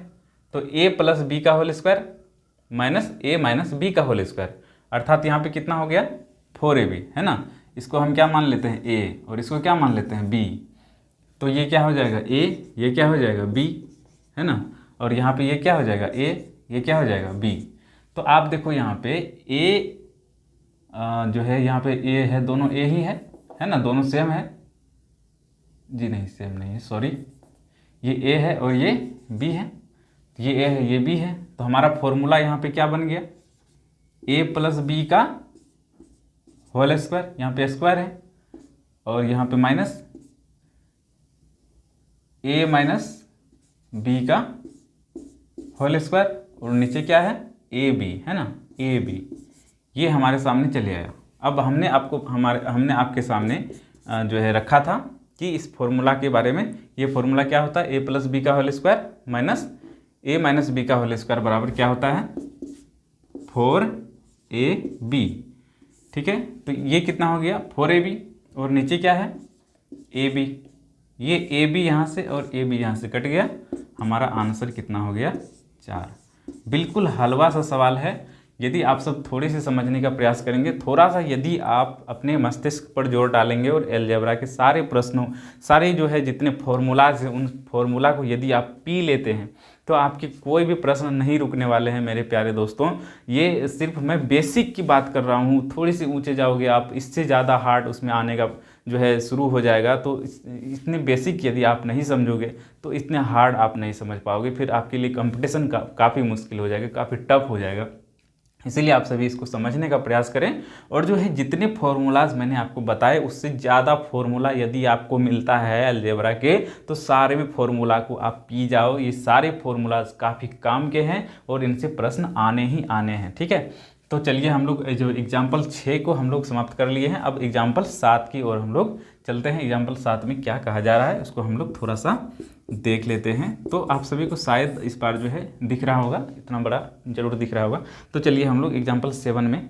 तो a प्लस बी का whole square minus a minus B का होल स्क्वायर, अर्थात यहाँ पे कितना हो गया 4ab है ना। इसको हम क्या मान लेते हैं a, और इसको क्या मान लेते हैं b, तो ये क्या हो जाएगा a, ये क्या हो जाएगा b है ना, और यहाँ पे ये क्या हो जाएगा a, ये क्या हो जाएगा b। तो आप देखो यहाँ पे a जो है यहाँ पे a है, दोनों a ही है ना, दोनों सेम है जी, नहीं सेम नहीं है सॉरी, ये a है और ये b है, ये a है ये b है। तो हमारा फॉर्मूला यहाँ पे क्या बन गया a प्लस बी का होल स्क्वायर, यहाँ पे स्क्वायर है, और यहाँ पे माइनस a माइनस बी का होल स्क्वायर, और नीचे क्या है ए बी है ना, ए बी, ये हमारे सामने चले आया। अब हमने आपके सामने जो है रखा था कि इस फॉर्मूला के बारे में, ये फॉर्मूला क्या होता है a प्लस बी का whole square minus a minus B का होल स्क्वायर बराबर क्या होता है 4ab। ठीक है, तो ये कितना हो गया 4ab, और नीचे क्या है, ए बी। ये ए बी यहाँ से और ए बी यहाँ से कट गया, हमारा आंसर कितना हो गया, 4। बिल्कुल हलवा सा सवाल है। यदि आप सब थोड़े से समझने का प्रयास करेंगे, थोड़ा सा यदि आप अपने मस्तिष्क पर जोर डालेंगे और अलजेब्रा के सारे प्रश्नों, सारे जो है जितने फॉर्मूलाज हैं, उन फॉर्मूला को यदि आप पी लेते हैं तो आपके कोई भी प्रश्न नहीं रुकने वाले हैं मेरे प्यारे दोस्तों। ये सिर्फ मैं बेसिक की बात कर रहा हूँ। थोड़ी सी ऊंचे जाओगे आप, इससे ज़्यादा हार्ड उसमें आने का जो है शुरू हो जाएगा। तो इतने बेसिक यदि आप नहीं समझोगे तो इतने हार्ड आप नहीं समझ पाओगे, फिर आपके लिए कंपटीशन काफ़ी मुश्किल हो जाएगा, काफ़ी टफ हो जाएगा। इसीलिए आप सभी इसको समझने का प्रयास करें। और जो है जितने फॉर्मूलाज मैंने आपको बताए उससे ज़्यादा फॉर्मूला यदि आपको मिलता है अलजेब्रा के, तो सारे में फॉर्मूला को आप पी जाओ। ये सारे फॉर्मूलाज काफ़ी काम के हैं और इनसे प्रश्न आने ही आने हैं, ठीक है। तो चलिए हम लोग जो एग्जाम्पल 6 को हम लोग समाप्त कर लिए हैं, अब एग्जाम्पल 7 की ओर हम लोग चलते हैं। एग्जाम्पल 7 में क्या कहा जा रहा है उसको हम लोग थोड़ा सा देख लेते हैं। तो आप सभी को शायद इस बार जो है दिख रहा होगा, इतना बड़ा जरूर दिख रहा होगा। तो चलिए हम लोग एग्जाम्पल 7 में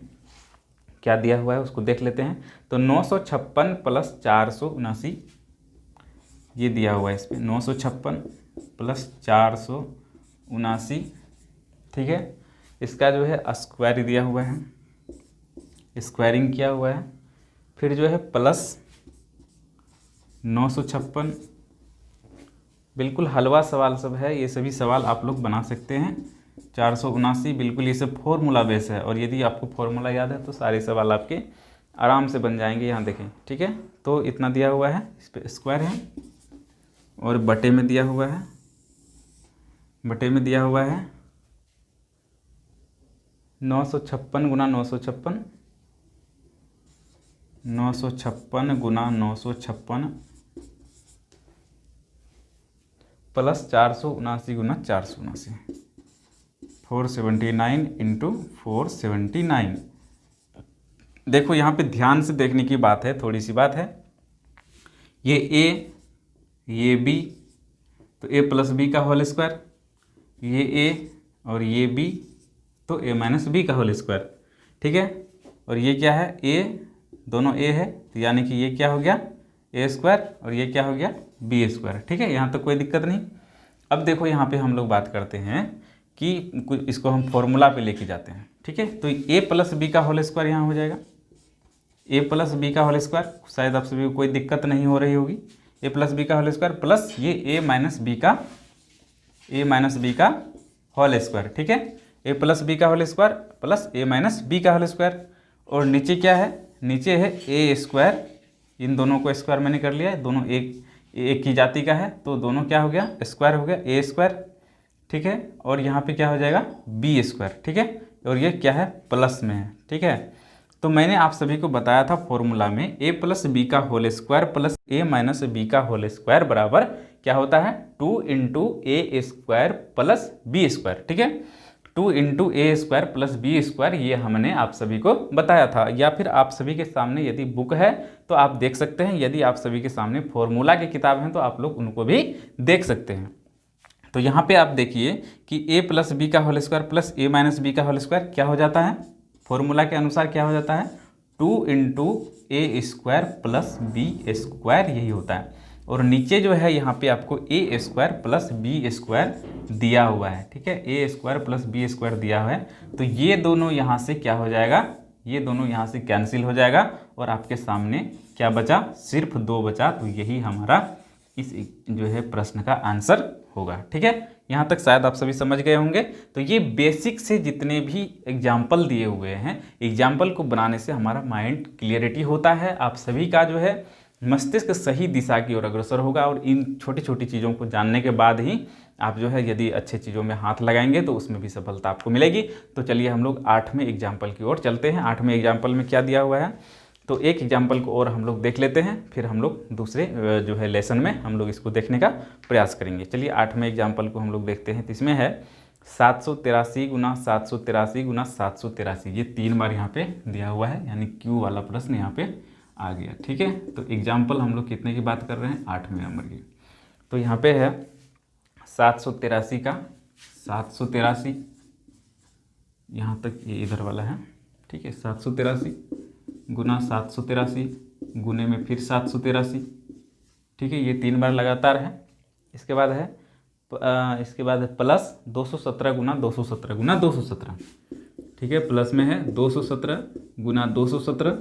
क्या दिया हुआ है उसको देख लेते हैं। तो 956 प्लस 479 ये दिया हुआ है इस पर, 956 प्लस 479, ठीक है। इसका जो है स्क्वायर दिया हुआ है, स्क्वायरिंग किया हुआ है। फिर जो है प्लस 956, बिल्कुल हलवा सवाल सब है, ये सभी सवाल आप लोग बना सकते हैं। 479 बिल्कुल ये सब फॉर्मूला बेस है, और यदि आपको फॉर्मूला याद है तो सारे सवाल आपके आराम से बन जाएंगे। यहाँ देखें, ठीक है। तो इतना दिया हुआ है, इस पर स्क्वायर है और बटे में दिया हुआ है, बटे में दिया हुआ है 956 गुना 956, 956 गुना 956 प्लस 479 गुना 479, 479 इंटू 479। देखो यहाँ पे ध्यान से देखने की बात है, थोड़ी सी बात है। ये ए, ये बी, तो ए प्लस बी का होल स्क्वायर, ये ए और ये बी, तो ए माइनस बी का होल स्क्वायर, ठीक है। और ये क्या है, ए, दोनों ए है, तो यानी कि ये क्या हो गया, ए स्क्वायर, और ये क्या हो गया, बी स्क्वायर, ठीक है। यहाँ तो कोई दिक्कत नहीं। अब देखो यहाँ पे हम लोग बात करते हैं कि इसको हम फॉर्मूला पे लेके जाते हैं, ठीक है। तो ए प्लस बी का होल स्क्वायर यहाँ हो जाएगा, ए प्लस बी का होल स्क्वायर, शायद आप सभी को कोई दिक्कत नहीं हो रही होगी। ए प्लस बी का होल स्क्वायर प्लस ये ए माइनस बी का होल स्क्वायर, ठीक है। ए प्लस बी का होल स्क्वायर प्लस ए माइनस बी का होल स्क्वायर। और नीचे क्या है, नीचे है ए स्क्वायर, इन दोनों को स्क्वायर मैंने कर लिया है, दोनों एक ही जाति का है, तो दोनों क्या हो गया, स्क्वायर हो गया, ए स्क्वायर, ठीक है। और यहाँ पे क्या हो जाएगा, बी स्क्वायर, ठीक है। और ये क्या है, प्लस में है, ठीक है। तो मैंने आप सभी को बताया था फॉर्मूला में ए प्लस बी का होल स्क्वायर प्लस ए माइनस बी का होल स्क्वायर बराबर क्या होता है, 2 into A square plus B square, ठीक है। 2 into A square plus B square, ये हमने आप सभी को बताया था। या फिर आप सभी के सामने यदि बुक है तो आप देख सकते हैं, यदि आप सभी के सामने फॉर्मूला की किताब है तो आप लोग उनको भी देख सकते हैं। तो यहाँ पे आप देखिए कि ए प्लस बी का होल स्क्वायर प्लस ए माइनस बी का होल स्क्वायर क्या हो जाता है, फॉर्मूला के अनुसार क्या हो जाता है, 2 into A square plus B square, यही होता है। और नीचे जो है यहाँ पे आपको ए स्क्वायर प्लस बी स्क्वायर दिया हुआ है, ठीक है। ए स्क्वायर प्लस बी स्क्वायर दिया हुआ है, तो ये दोनों यहाँ से क्या हो जाएगा, ये दोनों यहाँ से कैंसिल हो जाएगा और आपके सामने क्या बचा, सिर्फ 2 बचा। तो यही हमारा इस जो है प्रश्न का आंसर होगा, ठीक है। यहाँ तक शायद आप सभी समझ गए होंगे। तो ये बेसिक से जितने भी एग्जाम्पल दिए हुए हैं, एग्जाम्पल को बनाने से हमारा माइंड क्लियरिटी होता है, आप सभी का जो है मस्तिष्क सही दिशा की ओर अग्रसर होगा। और इन छोटी छोटी चीज़ों को जानने के बाद ही आप जो है यदि अच्छे चीज़ों में हाथ लगाएंगे तो उसमें भी सफलता आपको मिलेगी। तो चलिए हम लोग 8वें एग्जाम्पल की ओर चलते हैं। 8वें एग्जाम्पल में क्या दिया हुआ है, तो एक एग्जाम्पल को और हम लोग देख लेते हैं, फिर हम लोग दूसरे जो है लेसन में हम लोग इसको देखने का प्रयास करेंगे। चलिए 8वें एग्जाम्पल को हम लोग देखते हैं। तो इसमें है 783 गुना 783 गुना 783, ये 3 बार यहाँ पे दिया हुआ है, यानी क्यू वाला प्रश्न यहाँ पे आ गया, ठीक है। तो एग्जाम्पल हम लोग कितने की बात कर रहे हैं, 8वें नंबर की। तो यहाँ पे है 783 का 783, यहाँ तक ये इधर वाला है, ठीक है। 783 गुना 783 गुने में फिर 783, ठीक है, ये 3 बार लगातार है। इसके बाद है प्लस 217 गुना 217 गुना 217, ठीक है, प्लस में है 217 गुना 217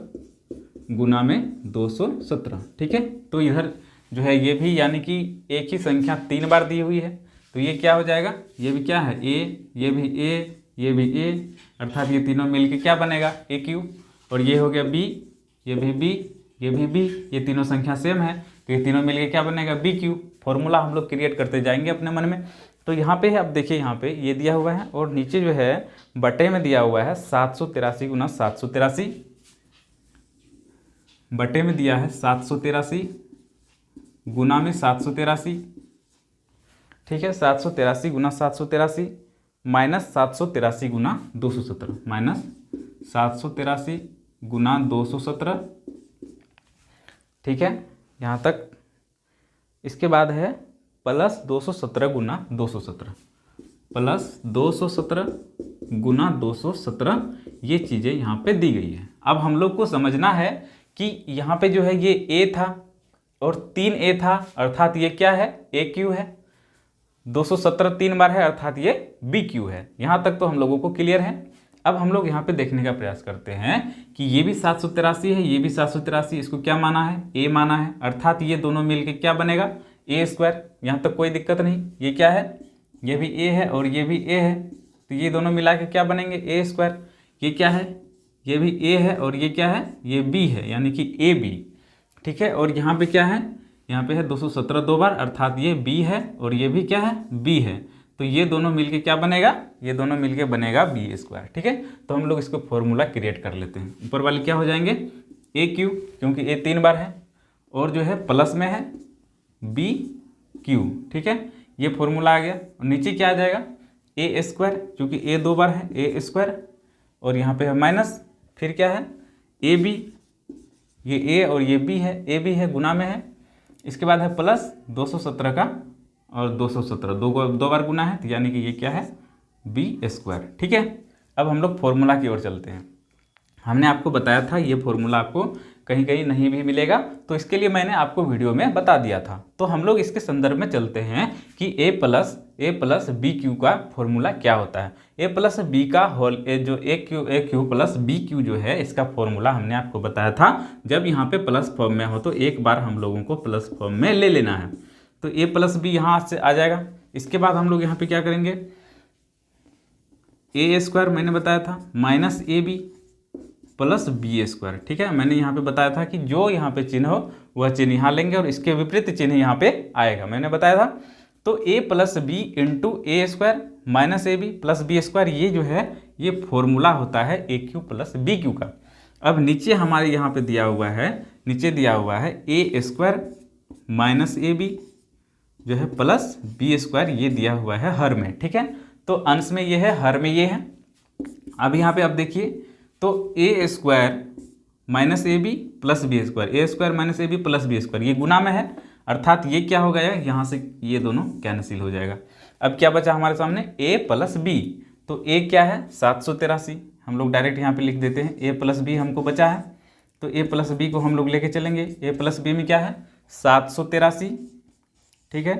गुना में 217, ठीक है। तो इधर जो है ये भी यानी कि एक ही संख्या 3 बार दी हुई है, तो ये क्या हो जाएगा, ये भी क्या है ए, ये भी ए, ये भी ए, अर्थात ये तीनों मिलके क्या बनेगा ए क्यू, और ये हो गया बी, ये भी बी, ये भी बी, ये तीनों संख्या सेम है, तो ये तीनों मिलके क्या बनेगा बी क्यू। फॉर्मूला हम लोग क्रिएट करते जाएंगे अपने मन में। तो यहाँ पे है, अब देखिए यहाँ पे ये दिया हुआ है और नीचे जो है बटे में दिया हुआ है 783 गुना 783, बटे में दिया है 783 गुना में 783, ठीक है, 783 गुना 783 माइनस 783 गुना 217, माइनस 783 गुना 217, ठीक है, यहाँ तक। इसके बाद है प्लस 217 गुना 217, प्लस 217 गुना 217, ये चीज़ें यहाँ पे दी गई है। अब हम लोग को समझना है कि यहाँ पे जो है ये ए था और 3a था, अर्थात ये क्या है ए क्यू है, 217 3 बार है, अर्थात ये बी क्यू है। यहाँ तक तो हम लोगों को क्लियर है। अब हम लोग यहाँ पे देखने का प्रयास करते हैं कि ये भी 783 है, ये भी 783, इसको क्या माना है ए माना है, अर्थात ये दोनों मिलके क्या बनेगा ए स्क्वायर। यहाँ तक कोई दिक्कत नहीं। ये क्या है, ये भी ए है और ये भी ए है, तो ये दोनों मिला के क्या बनेंगे ए स्क्वायर। ये क्या है, ये भी ए है और ये क्या है, ये बी है, यानी कि ए बी, ठीक है। और यहाँ पे क्या है, यहाँ पे है 217 2 बार, अर्थात ये बी है और ये भी क्या है बी है, तो ये दोनों मिलके क्या बनेगा, ये दोनों मिलके बनेगा बी स्क्वायर, ठीक है। तो हम लोग इसको फॉर्मूला क्रिएट कर लेते हैं। ऊपर वाले क्या हो जाएंगे ए क्यू, क्योंकि ए 3 बार है, और जो है प्लस में है बी क्यू, ठीक है, ये फॉर्मूला आ गया। और नीचे क्या आ जाएगा ए स्क्वायर, क्योंकि ए 2 बार है ए स्क्वायर, और यहाँ पे है माइनस, फिर क्या है ए बी, ये ए और ये बी है, ए बी है गुना में है। इसके बाद है प्लस 217 का और 217 दो बार गुना है, तो यानी कि ये क्या है बी स्क्वायर, ठीक है। अब हम लोग फॉर्मूला की ओर चलते हैं। हमने आपको बताया था ये फॉर्मूला आपको कहीं कहीं नहीं भी मिलेगा, तो इसके लिए मैंने आपको वीडियो में बता दिया था। तो हम लोग इसके संदर्भ में चलते हैं कि ए प्लस बी क्यू का फॉर्मूला क्या होता है। ए प्लस बी का होल जो ए क्यू प्लस बी क्यू जो है, इसका फॉर्मूला हमने आपको बताया था। जब यहाँ पे प्लस फॉर्म में हो तो एक बार हम लोगों को प्लस फॉर्म में ले लेना है। तो ए प्लस बी यहाँ से आ जाएगा। इसके बाद हम लोग यहाँ पे क्या करेंगे, ए स्क्वायर मैंने बताया था minus A B plus B square, ठीक है। मैंने यहाँ पे बताया था कि जो यहाँ पे चिन्ह हो वह चिन्ह यहाँ लेंगे और इसके विपरीत चिन्ह यहाँ पे आएगा, मैंने बताया था। तो A plus B into A square minus A B plus B square, ये जो है ये फॉर्मूला होता है A cube plus B cube का। अब नीचे हमारे यहाँ पे दिया हुआ है, नीचे दिया हुआ है ए स्क्वायर माइनस ए बी जो है प्लस बी स्क्वायर, ये दिया हुआ है हर में, ठीक है। तो अंश में ये है, हर में ये है। अब यहाँ पे अब देखिए, तो A square minus A B plus B square, A square minus A B plus B square, ये गुना में है, अर्थात ये क्या हो गया, यहाँ से ये दोनों कैंसिल हो जाएगा। अब क्या बचा हमारे सामने ए प्लस बी, तो ए क्या है 783, हम लोग डायरेक्ट यहाँ पे लिख देते हैं। ए प्लस बी हमको बचा है, तो ए प्लस बी को हम लोग लेके चलेंगे। ए प्लस बी में क्या है 783, ठीक है,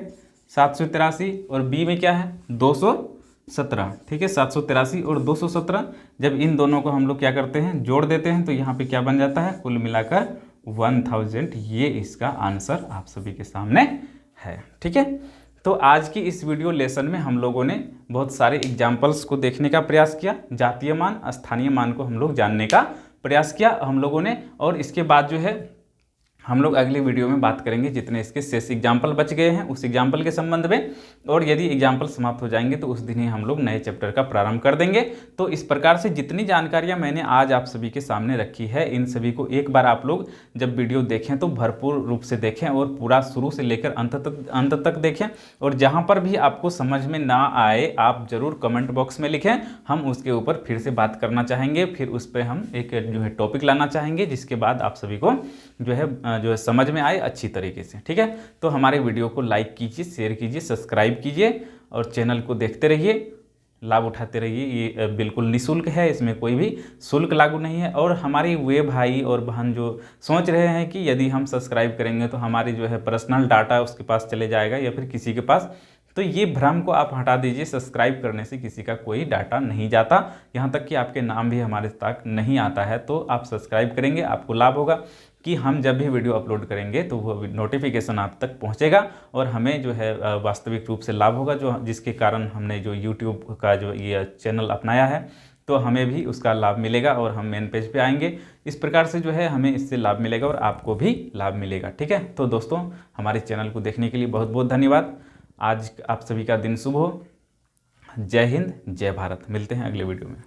783, और बी में क्या है 217, ठीक है, 783 और 217। जब इन दोनों को हम लोग क्या करते हैं जोड़ देते हैं, तो यहाँ पे क्या बन जाता है कुल मिलाकर 1000। ये इसका आंसर आप सभी के सामने है, ठीक है। तो आज की इस वीडियो लेसन में हम लोगों ने बहुत सारे एग्जाम्पल्स को देखने का प्रयास किया, जातीय मान स्थानीय मान को हम लोग जानने का प्रयास किया हम लोगों ने। और इसके बाद जो है हम लोग अगली वीडियो में बात करेंगे जितने इसके शेष एग्जाम्पल बच गए हैं उस एग्जाम्पल के संबंध में, और यदि एग्जाम्पल समाप्त हो जाएंगे तो उस दिन ही हम लोग नए चैप्टर का प्रारंभ कर देंगे। तो इस प्रकार से जितनी जानकारियां मैंने आज आप सभी के सामने रखी है, इन सभी को एक बार आप लोग जब वीडियो देखें तो भरपूर रूप से देखें और पूरा शुरू से लेकर अंत तक देखें। और जहाँ पर भी आपको समझ में ना आए आप ज़रूर कमेंट बॉक्स में लिखें, हम उसके ऊपर फिर से बात करना चाहेंगे, फिर उस पर हम एक जो है टॉपिक लाना चाहेंगे, जिसके बाद आप सभी को जो है समझ में आए अच्छी तरीके से, ठीक है। तो हमारे वीडियो को लाइक कीजिए, शेयर कीजिए, सब्सक्राइब कीजिए और चैनल को देखते रहिए। लाभ उठाते रहिए। ये बिल्कुल निःशुल्क है, इसमें कोई भी शुल्क लागू नहीं है। और हमारे वे भाई और बहन जो सोच रहे हैं कि यदि हम सब्सक्राइब करेंगे तो हमारी जो है पर्सनल डाटा उसके पास चले जाएगा या फिर किसी के पास, तो ये भ्रम को आप हटा दीजिए। सब्सक्राइब करने से किसी का कोई डाटा नहीं जाता, यहाँ तक कि आपके नाम भी हमारे तक नहीं आता है। तो आप सब्सक्राइब करेंगे, आपको लाभ होगा कि हम जब भी वीडियो अपलोड करेंगे तो वो नोटिफिकेशन आप तक पहुंचेगा और हमें जो है वास्तविक रूप से लाभ होगा, जो जिसके कारण हमने जो यूट्यूब का जो ये चैनल अपनाया है तो हमें भी उसका लाभ मिलेगा और हम मेन पेज पे आएंगे। इस प्रकार से जो है हमें इससे लाभ मिलेगा और आपको भी लाभ मिलेगा। ठीक है, तो दोस्तों हमारे चैनल को देखने के लिए बहुत बहुत धन्यवाद। आज आप सभी का दिन शुभ हो। जय हिंद, जय भारत। मिलते हैं अगले वीडियो में।